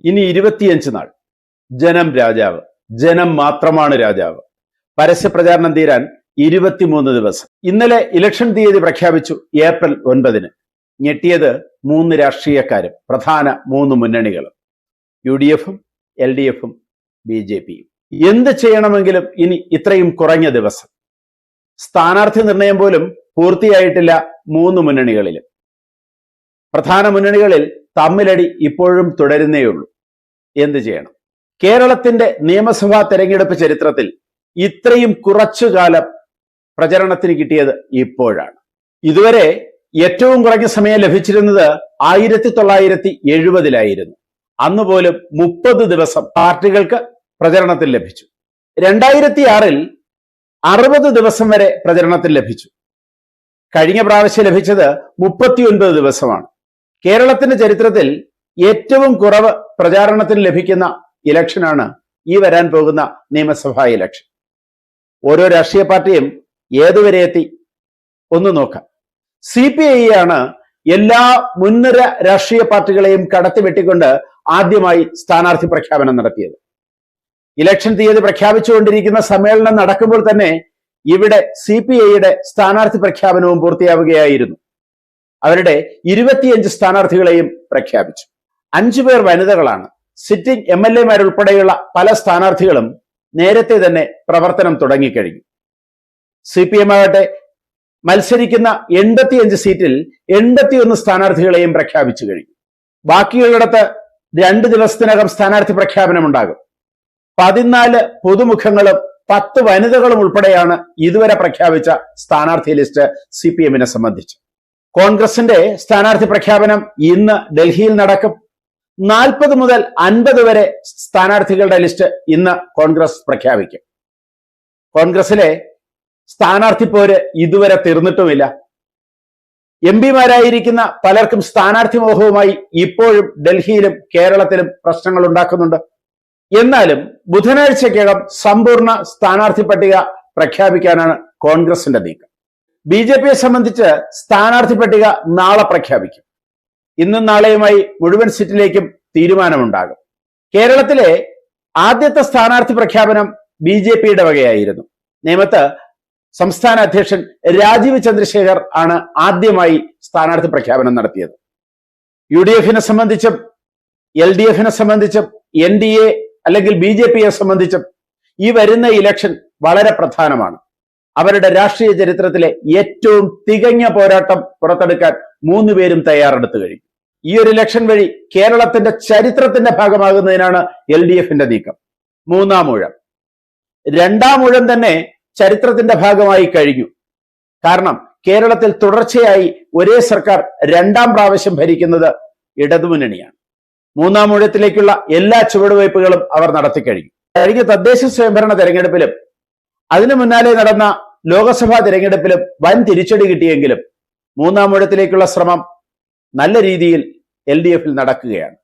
ഇനി 25 നാൾ. ജനം രാജാവ്, ജനം മാത്രമാണ് രാജാവ്. പരസ്യപ്രചാരണം തീരാൻ 23 ദിവസം. ഇന്നലെ ഇലക്ഷൻ തീയതി പ്രഖ്യാപിച്ചു, ഏപ്രിൽ 9. ഞെട്ടിയത് 3 രാഷ്ട്രീയക്കാരും, പ്രധാന 3 മുന്നണികളും, UDF-ഉം LDF-ഉം BJP-യും. എന്ത് ചെയ്യണമെങ്കിലും ഇനി ഇത്രയും കുറഞ്ഞ ദിവസം. സ്ഥാനാർത്ഥി നിർണയം പോലും പൂർത്തിയായിട്ടില്ല 3 മുന്നണികളിലും. പ്രധാന മുന്നണികളിൽ തമ്മിലടി ഇപ്പോഴും തുടരുന്നേയുള്ളൂ. എന്ത് ചെയ്യണം? കേരളത്തിന്റെ നിയമസഭാ തെരഞ്ഞെടുപ്പ് ചരിത്രത്തിൽ ഇത്രയും കുറച്ചു കാലം പ്രചരണത്തിന് കിട്ടിയത് ഇപ്പോഴാണ്. ഇതുവരെ ഏറ്റവും കുറഞ്ഞ സമയം ലഭിച്ചിരുന്നത് 1970-ലായിരുന്നു. അന്ന് പോലും 30 ദിവസം പാർട്ടികൾക്ക് പ്രചരണത്തിൽ ലഭിച്ചു. 2006-ൽ 60 ദിവസം വരെ പ്രചരണത്തിൽ ലഭിച്ചു. കഴിഞ്ഞ പ്രാവശ്യം ലഭിച്ചത് 39 ദിവസമാണ്. കേരളത്തിന്റെ ചരിത്രത്തിൽ ഏറ്റവും കുറവ് പ്രചാരണത്തിന് ലഭിക്കുന്ന ഇലക്ഷനാണ് ഈ വരാൻ പോകുന്ന നിയമസഭാ ഇലക്ഷൻ. ഓരോ രാഷ്ട്രീയ പാർട്ടിയും ഏതുവരെ എത്തി ഒന്ന് നോക്കാം. CPI ആണ് എല്ലാ മുൻനിര രാഷ്ട്രീയ പാർട്ടികളെയും കടത്തിവെട്ടിക്കൊണ്ട് ആദ്യമായി സ്ഥാനാർത്ഥി പ്രഖ്യാപനം നടത്തിയത്. ഇലക്ഷൻ തീയതി പ്രഖ്യാപിച്ചുകൊണ്ടിരിക്കുന്ന സമ്മേളനം നടക്കുമ്പോൾ തന്നെ ഇവിടെ CPIയുടെ സ്ഥാനാർത്ഥി പ്രഖ്യാപനവും പൂർത്തിയാവുകയായിരുന്നു. അവരുടെ 25 സ്ഥാനാർത്ഥികളെയും പ്രഖ്യാപിച്ചു. 5 പേർ വനിതകളാണ്. സിറ്റിംഗ് MLA-മാരുൾപ്പെടെയുള്ള പല സ്ഥാനാർത്ഥികളും നേരത്തെ തന്നെ പ്രവർത്തനം തുടങ്ങിക്കഴിഞ്ഞു. CPM ആകട്ടെ മത്സരിക്കുന്ന 85 സീറ്റിൽ 81 സ്ഥാനാർത്ഥികളെയും പ്രഖ്യാപിച്ചു കഴിഞ്ഞു. ബാക്കിയുള്ളിടത്ത് 2 ദിവസത്തിനകം സ്ഥാനാർത്ഥി പ്രഖ്യാപനമുണ്ടാകും. 14 പുതുമുഖങ്ങളും 10 വനിതകളും ഉൾപ്പെടെയാണ് ഇതുവരെ പ്രഖ്യാപിച്ച സ്ഥാനാർത്ഥി ലിസ്റ്റ് CPM-നെ സംബന്ധിച്ച്. കോൺഗ്രസിന്റെ സ്ഥാനാർത്ഥി പ്രഖ്യാപനം ഇന്ന് ഡൽഹിയിൽ നടക്കും. 40 മുതൽ 50 വരെ സ്ഥാനാർത്ഥികളുടെ ലിസ്റ്റ് ഇന്ന് കോൺഗ്രസ് പ്രഖ്യാപിക്കും. കോൺഗ്രസിലെ സ്ഥാനാർത്ഥി പോര് ഇതുവരെ തീർന്നിട്ടുമില്ല. MP-മാരായിരിക്കുന്ന പലർക്കും സ്ഥാനാർത്ഥി മോഹവുമായി ഇപ്പോഴും ഡൽഹിയിലും കേരളത്തിലും പ്രശ്നങ്ങൾ ഉണ്ടാക്കുന്നുണ്ട്. എന്നാലും ബുധനാഴ്ചയ്ക്കകം സമ്പൂർണ്ണ സ്ഥാനാർത്ഥി പട്ടിക പ്രഖ്യാപിക്കാനാണ് കോൺഗ്രസിന്റെ നീക്കം. BJP-യെ സംബന്ധിച്ച് സ്ഥാനാർത്ഥി പട്ടിക നാളെ പ്രഖ്യാപിക്കും. ഇന്നും നാളെയുമായി മുഴുവൻ സീറ്റിലേക്കും തീരുമാനമുണ്ടാകും. കേരളത്തിലെ ആദ്യത്തെ സ്ഥാനാർത്ഥി പ്രഖ്യാപനം BJP-യുടെ വകയായിരുന്നു. നേമത്ത് സംസ്ഥാന അധ്യക്ഷൻ രാജീവ് ചന്ദ്രശേഖർ ആണ് ആദ്യമായി സ്ഥാനാർത്ഥി പ്രഖ്യാപനം നടത്തിയത്. UDF-നെ സംബന്ധിച്ചും LDF-നെ സംബന്ധിച്ചും NDA അല്ലെങ്കിൽ BJP-യെ സംബന്ധിച്ചും ഈ വരുന്ന ഇലക്ഷൻ വളരെ പ്രധാനമാണ്. അവരുടെ രാഷ്ട്രീയ ചരിത്രത്തിലെ ഏറ്റവും തികഞ്ഞ പോരാട്ടം പുറത്തെടുക്കാൻ 3 പേരും തയ്യാറെടുത്തു കഴിഞ്ഞു. ഈ ഒരു ഇലക്ഷൻ വഴി കേരളത്തിന്റെ ചരിത്രത്തിന്റെ ഭാഗമാകുന്നതിനാണ് LDF-ന്റെ നീക്കം. 3-ാം ഊഴം. 2-ാം ഊഴം തന്നെ ചരിത്രത്തിന്റെ ഭാഗമായി കഴിഞ്ഞു. കാരണം കേരളത്തിൽ തുടർച്ചയായി ഒരേ സർക്കാർ 2-ാം പ്രാവശ്യം ഭരിക്കുന്നത് ഇടതുമുന്നണിയാണ്. 3-ാം ഊഴത്തിലേക്കുള്ള എല്ലാ ചുവടുവയ്പ്പുകളും അവർ നടത്തിക്കഴിഞ്ഞു. കഴിഞ്ഞ തദ്ദേശ സ്വയംഭരണ തെരഞ്ഞെടുപ്പിലും അതിനു മുന്നാലെ നടന്ന ലോക്സഭാ തിരഞ്ഞെടുപ്പിലും വൻ തിരിച്ചടി കിട്ടിയെങ്കിലും 3-ാം ഊഴത്തിലേക്കുള്ള ശ്രമം നല്ല രീതിയിൽ LDF-ൽ നടക്കുകയാണ്.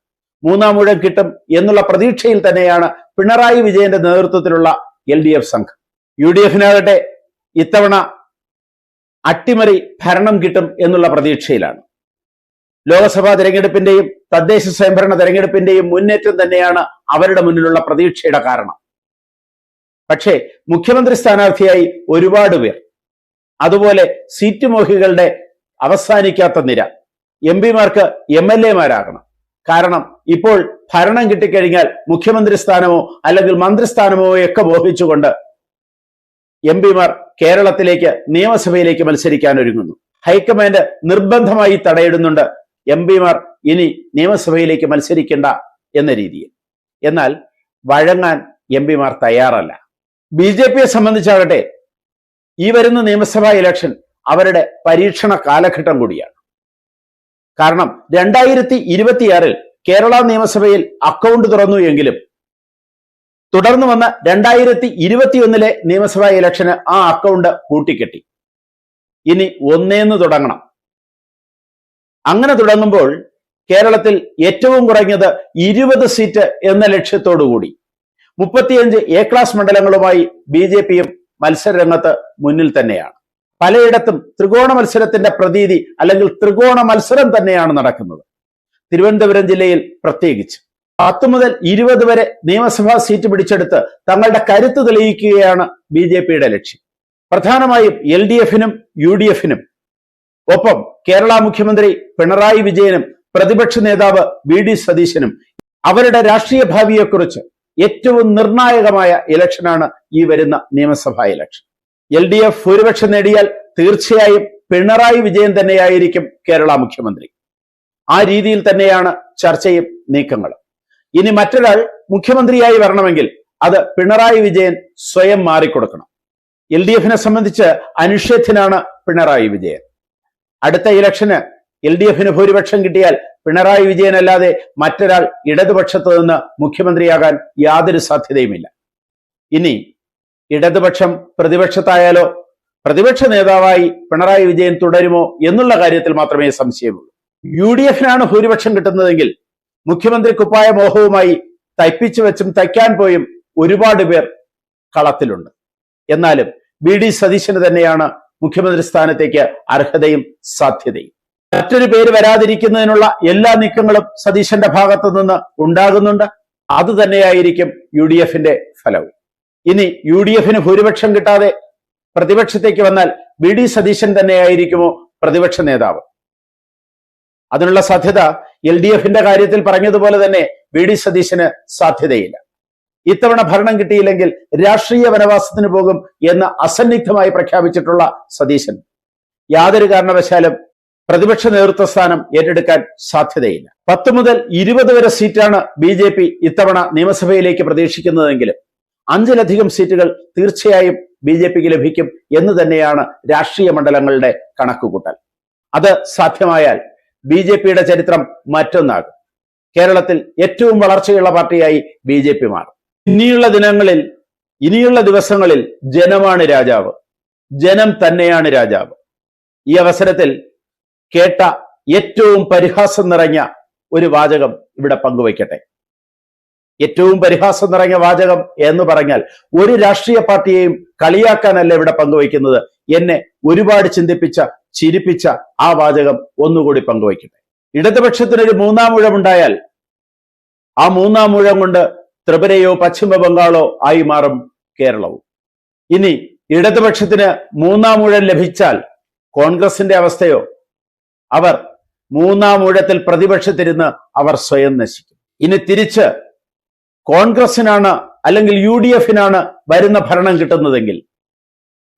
3-ാം ഊഴം കിട്ടും എന്നുള്ള പ്രതീക്ഷയിൽ തന്നെയാണ് പിണറായി വിജയന്റെ നേതൃത്വത്തിലുള്ള LDF സംഘം. UDF-നാകട്ടെ ഇത്തവണ അട്ടിമറി ഭരണം കിട്ടും എന്നുള്ള പ്രതീക്ഷയിലാണ്. ലോക്സഭാ തിരഞ്ഞെടുപ്പിന്റെയും തദ്ദേശ സ്വയംഭരണ തെരഞ്ഞെടുപ്പിന്റെയും മുന്നേറ്റം തന്നെയാണ് അവരുടെ മുന്നിലുള്ള പ്രതീക്ഷയുടെ കാരണം. പക്ഷേ മുഖ്യമന്ത്രി സ്ഥാനാർത്ഥിയായി ഒരുപാട് പേർ, അതുപോലെ സീറ്റ് മോഹികളുടെ അവസാനിക്കാത്ത നിര. MP-മാർക്ക് MLA-മാരാകണം. കാരണം ഇപ്പോൾ ഭരണം കിട്ടിക്കഴിഞ്ഞാൽ മുഖ്യമന്ത്രി സ്ഥാനമോ അല്ലെങ്കിൽ മന്ത്രിസ്ഥാനമോ ഒക്കെ മോഹിച്ചുകൊണ്ട് MP-മാർ കേരളത്തിലേക്ക് നിയമസഭയിലേക്ക് മത്സരിക്കാൻ ഒരുങ്ങുന്നു. ഹൈക്കമാൻഡ് നിർബന്ധമായി തടയിടുന്നുണ്ട് MP-മാർ ഇനി നിയമസഭയിലേക്ക് മത്സരിക്കേണ്ട എന്ന രീതിയിൽ. എന്നാൽ വഴങ്ങാൻ MP-മാർ തയ്യാറല്ല. BJP-യെ സംബന്ധിച്ചാകട്ടെ ഈ വരുന്ന നിയമസഭാ ഇലക്ഷൻ അവരുടെ പരീക്ഷണ കാലഘട്ടം കൂടിയാണ്. കാരണം 2026-ൽ കേരള നിയമസഭയിൽ അക്കൗണ്ട് തുറന്നു എങ്കിലും തുടർന്ന് വന്ന 2021-ലെ നിയമസഭാ ഇലക്ഷന് ആ അക്കൗണ്ട് പൂട്ടിക്കെട്ടി. ഇനി ഒന്നേന്ന് തുടങ്ങണം. അങ്ങനെ തുടങ്ങുമ്പോൾ കേരളത്തിൽ ഏറ്റവും കുറഞ്ഞത് 20 സീറ്റ് എന്ന ലക്ഷ്യത്തോടുകൂടി 35 A ക്ലാസ് മണ്ഡലങ്ങളുമായി BJP-യും മത്സരരംഗത്ത് മുന്നിൽ തന്നെയാണ്. പലയിടത്തും ത്രികോണ മത്സരത്തിന്റെ പ്രതീതി അല്ലെങ്കിൽ ത്രികോണ മത്സരം തന്നെയാണ് നടക്കുന്നത്. തിരുവനന്തപുരം ജില്ലയിൽ പ്രത്യേകിച്ച് 10 മുതൽ 20 വരെ നിയമസഭാ സീറ്റ് പിടിച്ചെടുത്ത് തങ്ങളുടെ കരുത്ത് തെളിയിക്കുകയാണ് ബി.ജെ.പിയുടെ ലക്ഷ്യം. പ്രധാനമായും LDF-നും UDF-നും ഒപ്പം കേരള മുഖ്യമന്ത്രി പിണറായി വിജയനും പ്രതിപക്ഷ നേതാവ് വി.ഡി. സതീശനും അവരുടെ രാഷ്ട്രീയ ഭാവിയെക്കുറിച്ച് ഏറ്റവും നിർണായകമായ ഇലക്ഷനാണ് ഈ വരുന്ന നിയമസഭാ ഇലക്ഷൻ. LDF ഭൂരിപക്ഷം നേടിയാൽ തീർച്ചയായും പിണറായി വിജയൻ തന്നെയായിരിക്കും കേരള മുഖ്യമന്ത്രി. ആ രീതിയിൽ തന്നെയാണ് ചർച്ചയും നീക്കങ്ങളും. ഇനി മറ്റൊരാൾ മുഖ്യമന്ത്രിയായി വരണമെങ്കിൽ അത് പിണറായി വിജയൻ സ്വയം മാറിക്കൊടുക്കണം. LDF-നെ സംബന്ധിച്ച് അനിഷേധ്യനാണ് പിണറായി വിജയൻ. അടുത്ത ഇലക്ഷന് LDF-ന് ഭൂരിപക്ഷം കിട്ടിയാൽ പിണറായി വിജയൻ അല്ലാതെ മറ്റൊരാൾ ഇടതുപക്ഷത്ത് നിന്ന് മുഖ്യമന്ത്രിയാകാൻ യാതൊരു സാധ്യതയുമില്ല. ഇനി ഇടതുപക്ഷം പ്രതിപക്ഷത്തായാലോ പ്രതിപക്ഷ നേതാവായി പിണറായി വിജയൻ തുടരുമോ എന്നുള്ള കാര്യത്തിൽ മാത്രമേ സംശയമുള്ളൂ. UDF-നാണ് ഭൂരിപക്ഷം കിട്ടുന്നതെങ്കിൽ മുഖ്യമന്ത്രി കുപ്പായ മോഹവുമായി തയ്പ്പിച്ചു വെച്ചും തയ്ക്കാൻ പോയും ഒരുപാട് പേർ കളത്തിലുണ്ട്. എന്നാലും വി.ഡി. സതീശന് തന്നെയാണ് മുഖ്യമന്ത്രി സ്ഥാനത്തേക്ക് അർഹതയും സാധ്യതയും. മറ്റൊരു പേര് വരാതിരിക്കുന്നതിനുള്ള എല്ലാ നീക്കങ്ങളും സതീശന്റെ ഭാഗത്തു നിന്ന് ഉണ്ടാകുന്നുണ്ട്. അത് തന്നെയായിരിക്കും UDF-ന്റെ ഫലവും. ഇനി UDF-ന് ഭൂരിപക്ഷം കിട്ടാതെ പ്രതിപക്ഷത്തേക്ക് വന്നാൽ വി.ഡി. സതീശൻ തന്നെയായിരിക്കുമോ പ്രതിപക്ഷ നേതാവ്? അതിനുള്ള സാധ്യത LDF-ന്റെ കാര്യത്തിൽ പറഞ്ഞതുപോലെ തന്നെ വി.ഡി. സതീശന് സാധ്യതയില്ല. ഇത്തവണ ഭരണം കിട്ടിയില്ലെങ്കിൽ രാഷ്ട്രീയ വനവാസത്തിന് പോകും എന്ന് അസന്നിഗ്ധമായി പ്രഖ്യാപിച്ചിട്ടുള്ള സതീശൻ യാതൊരു കാരണവശാലും പ്രതിപക്ഷ നേതൃത്വ സ്ഥാനം ഏറ്റെടുക്കാൻ സാധ്യതയില്ല. 10 മുതൽ 20 വരെ സീറ്റാണ് ബി.ജെ.പി ഇത്തവണ നിയമസഭയിലേക്ക് പ്രതീക്ഷിക്കുന്നതെങ്കിലും 5-ലധികം സീറ്റുകൾ തീർച്ചയായും ബി.ജെ.പിക്ക് ലഭിക്കും എന്ന് തന്നെയാണ് രാഷ്ട്രീയ മണ്ഡലങ്ങളുടെ കണക്കുകൂട്ടൽ. അത് സാധ്യമായാൽ ബി.ജെ.പിയുടെ ചരിത്രം മറ്റൊന്നാകും. കേരളത്തിൽ ഏറ്റവും വളർച്ചയുള്ള പാർട്ടിയായി ബി.ജെ.പി മാറും. ഇനിയുള്ള ദിവസങ്ങളിൽ ജനമാണ് രാജാവ്, ജനം തന്നെയാണ് രാജാവ്. ഈ അവസരത്തിൽ കേട്ട ഏറ്റവും പരിഹാസം നിറഞ്ഞ ഒരു വാചകം ഇവിടെ പങ്കുവയ്ക്കട്ടെ. ഏറ്റവും പരിഹാസം നിറഞ്ഞ വാചകം എന്ന് പറഞ്ഞാൽ ഒരു രാഷ്ട്രീയ പാർട്ടിയെയും കളിയാക്കാനല്ല ഇവിടെ പങ്കുവയ്ക്കുന്നത്. എന്നെ ഒരുപാട് ചിരിപ്പിച്ച ആ വാചകം ഒന്നുകൂടി പങ്കുവയ്ക്കട്ടെ. ഇടതുപക്ഷത്തിനൊരു 3-ാം ഊഴമുണ്ടായാൽ ആ 3-ാം ഊഴം കൊണ്ട് ത്രിപുരയോ പശ്ചിമ ബംഗാളോ ആയി മാറും കേരളവും. ഇനി ഇടതുപക്ഷത്തിന് 3-ാം ഊഴം ലഭിച്ചാൽ കോൺഗ്രസിന്റെ അവസ്ഥയോ? അവർ 3-ാം ഊഴത്തിൽ പ്രതിപക്ഷത്തിരുന്ന് അവർ സ്വയം നശിക്കും. ഇനി തിരിച്ച് കോൺഗ്രസിനാണ് അല്ലെങ്കിൽ UDF-നാണ് വരുന്ന ഭരണം കിട്ടുന്നതെങ്കിൽ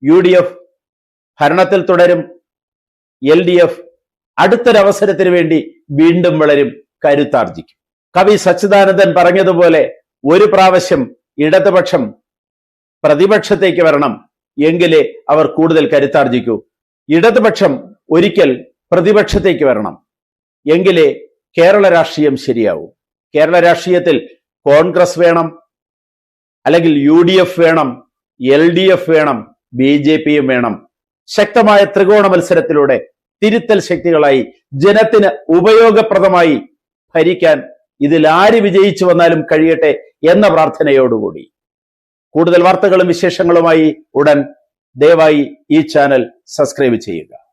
UDF ഭരണത്തിൽ തുടരും. LDF അടുത്തൊരവസരത്തിന് വേണ്ടി വീണ്ടും വളരും, കരുത്താർജിക്കും. കവി സച്ചിദാനന്ദൻ പറഞ്ഞതുപോലെ ഒരു പ്രാവശ്യം ഇടതുപക്ഷം പ്രതിപക്ഷത്തേക്ക് വരണം, എങ്കിലേ അവർ കൂടുതൽ കരുത്താർജിക്കൂ. ഇടതുപക്ഷം ഒരിക്കൽ പ്രതിപക്ഷത്തേക്ക് വരണം, എങ്കിലേ കേരള രാഷ്ട്രീയം ശരിയാവൂ. കേരള രാഷ്ട്രീയത്തിൽ കോൺഗ്രസ് വേണം, അല്ലെങ്കിൽ UDF വേണം, LDF വേണം, ബി.ജെ.പിയും വേണം. ശക്തമായ ത്രികോണ മത്സരത്തിലൂടെ തിരുത്തൽ ശക്തികളായി ജനത്തിന് ഉപയോഗപ്രദമായി ഭരിക്കാൻ ഇതിൽ ആര് വിജയിച്ചു വന്നാലും കഴിയട്ടെ എന്ന പ്രാർത്ഥനയോടുകൂടി കൂടുതൽ വാർത്തകളും വിശേഷങ്ങളുമായി ഉടൻ ദയവായി ഈ ചാനൽ സബ്സ്ക്രൈബ് ചെയ്യുക.